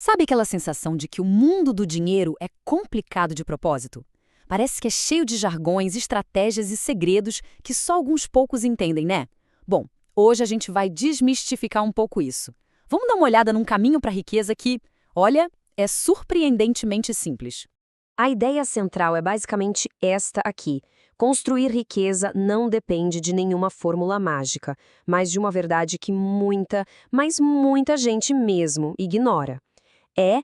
Sabe aquela sensação de que o mundo do dinheiro é complicado de propósito? Parece que é cheio de jargões, estratégias e segredos que só alguns poucos entendem, né? Bom, hoje a gente vai desmistificar um pouco isso. Vamos dar uma olhada num caminho para a riqueza que, olha, é surpreendentemente simples. A ideia central é basicamente esta aqui. Construir riqueza não depende de nenhuma fórmula mágica, mas de uma verdade que muita, mas muita gente mesmo ignora. É,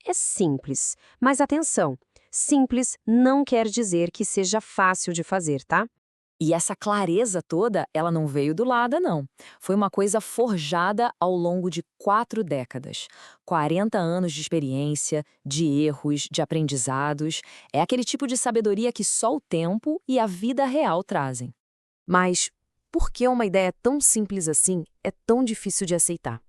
é simples. Mas atenção, simples não quer dizer que seja fácil de fazer, tá? E essa clareza toda, ela não veio do nada, não. Foi uma coisa forjada ao longo de 4 décadas. 40 anos de experiência, de erros, de aprendizados. É aquele tipo de sabedoria que só o tempo e a vida real trazem. Mas por que uma ideia tão simples assim é tão difícil de aceitar?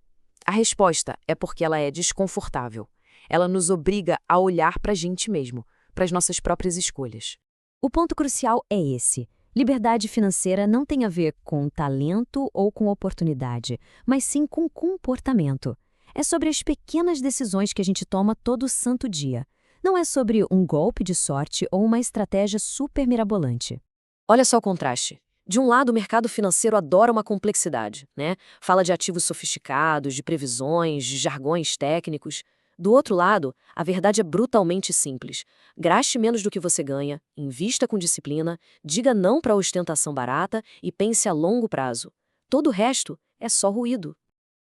A resposta é porque ela é desconfortável. Ela nos obriga a olhar para a gente mesmo, para as nossas próprias escolhas. O ponto crucial é esse. Liberdade financeira não tem a ver com talento ou com oportunidade, mas sim com comportamento. É sobre as pequenas decisões que a gente toma todo santo dia. Não é sobre um golpe de sorte ou uma estratégia super mirabolante. Olha só o contraste. De um lado, o mercado financeiro adora uma complexidade, né? Fala de ativos sofisticados, de previsões, de jargões técnicos. Do outro lado, a verdade é brutalmente simples. Gaste menos do que você ganha, invista com disciplina, diga não para a ostentação barata e pense a longo prazo. Todo o resto é só ruído.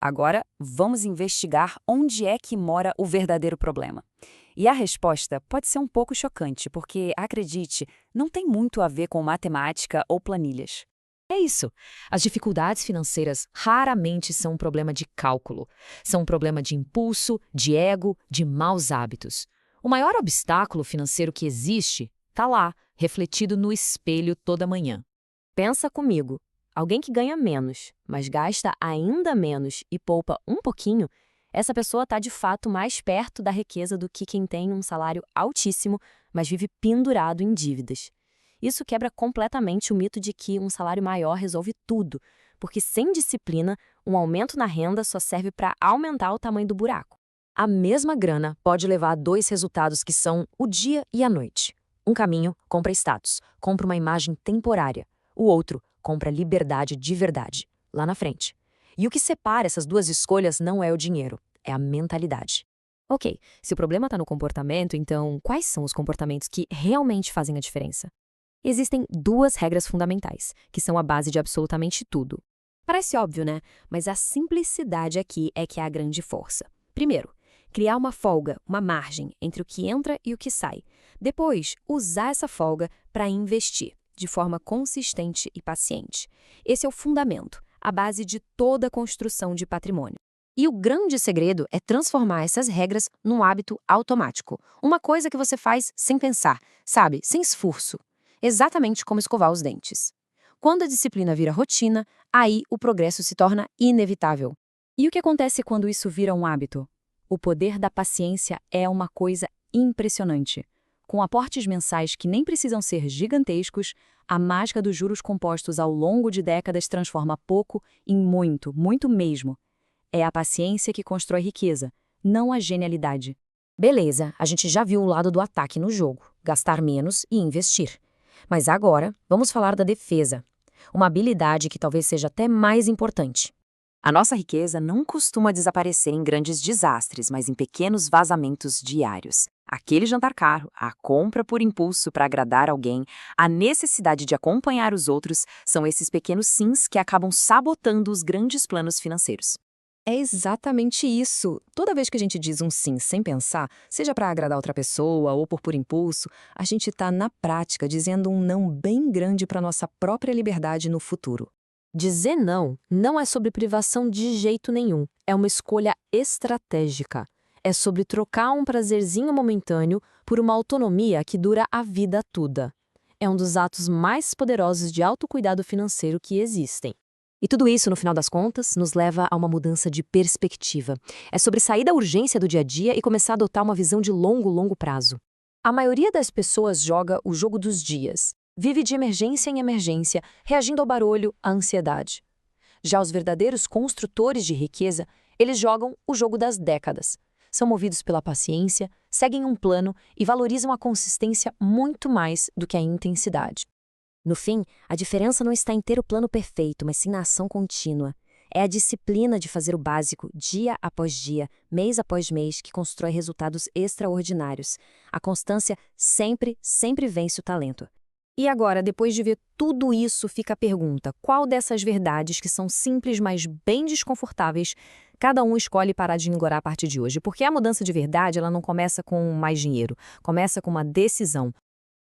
Agora, vamos investigar onde é que mora o verdadeiro problema. E a resposta pode ser um pouco chocante, porque, acredite, não tem muito a ver com matemática ou planilhas. É isso. As dificuldades financeiras raramente são um problema de cálculo. São um problema de impulso, de ego, de maus hábitos. O maior obstáculo financeiro que existe está lá, refletido no espelho toda manhã. Pensa comigo. Alguém que ganha menos, mas gasta ainda menos e poupa um pouquinho, essa pessoa está de fato mais perto da riqueza do que quem tem um salário altíssimo, mas vive pendurado em dívidas. Isso quebra completamente o mito de que um salário maior resolve tudo, porque sem disciplina, um aumento na renda só serve para aumentar o tamanho do buraco. A mesma grana pode levar a dois resultados que são o dia e a noite. Um caminho compra status, compra uma imagem temporária. O outro compra liberdade de verdade, lá na frente. E o que separa essas duas escolhas não é o dinheiro, é a mentalidade. Ok, se o problema está no comportamento, então quais são os comportamentos que realmente fazem a diferença? Existem duas regras fundamentais, que são a base de absolutamente tudo. Parece óbvio, né? Mas a simplicidade aqui é que é a grande força. Primeiro, criar uma folga, uma margem entre o que entra e o que sai. Depois, usar essa folga para investir, de forma consistente e paciente. Esse é o fundamento, a base de toda a construção de patrimônio. E o grande segredo é transformar essas regras num hábito automático. Uma coisa que você faz sem pensar, sabe? Sem esforço. Exatamente como escovar os dentes. Quando a disciplina vira rotina, aí o progresso se torna inevitável. E o que acontece quando isso vira um hábito? O poder da paciência é uma coisa impressionante. Com aportes mensais que nem precisam ser gigantescos, a mágica dos juros compostos ao longo de décadas transforma pouco em muito, muito mesmo. É a paciência que constrói riqueza, não a genialidade. Beleza, a gente já viu o lado do ataque no jogo, gastar menos e investir. Mas agora, vamos falar da defesa. Uma habilidade que talvez seja até mais importante. A nossa riqueza não costuma desaparecer em grandes desastres, mas em pequenos vazamentos diários. Aquele jantar caro, a compra por impulso para agradar alguém, a necessidade de acompanhar os outros são esses pequenos sims que acabam sabotando os grandes planos financeiros. É exatamente isso. Toda vez que a gente diz um sim sem pensar, seja para agradar outra pessoa ou por impulso, a gente está, na prática, dizendo um não bem grande para nossa própria liberdade no futuro. Dizer não não é sobre privação de jeito nenhum. É uma escolha estratégica. É sobre trocar um prazerzinho momentâneo por uma autonomia que dura a vida toda. É um dos atos mais poderosos de autocuidado financeiro que existem. E tudo isso, no final das contas, nos leva a uma mudança de perspectiva. É sobre sair da urgência do dia a dia e começar a adotar uma visão de longo prazo. A maioria das pessoas joga o jogo dos dias. Vive de emergência em emergência, reagindo ao barulho, à ansiedade. Já os verdadeiros construtores de riqueza, eles jogam o jogo das décadas. são movidos pela paciência, seguem um plano e valorizam a consistência muito mais do que a intensidade. No fim, a diferença não está em ter o plano perfeito, mas sim na ação contínua. É a disciplina de fazer o básico, dia após dia, mês após mês, que constrói resultados extraordinários. A constância sempre, sempre vence o talento. E agora, depois de ver tudo isso, fica a pergunta: qual dessas verdades, que são simples, mas bem desconfortáveis, cada um escolhe parar de engorar a partir de hoje? Porque a mudança de verdade, ela não começa com mais dinheiro, começa com uma decisão,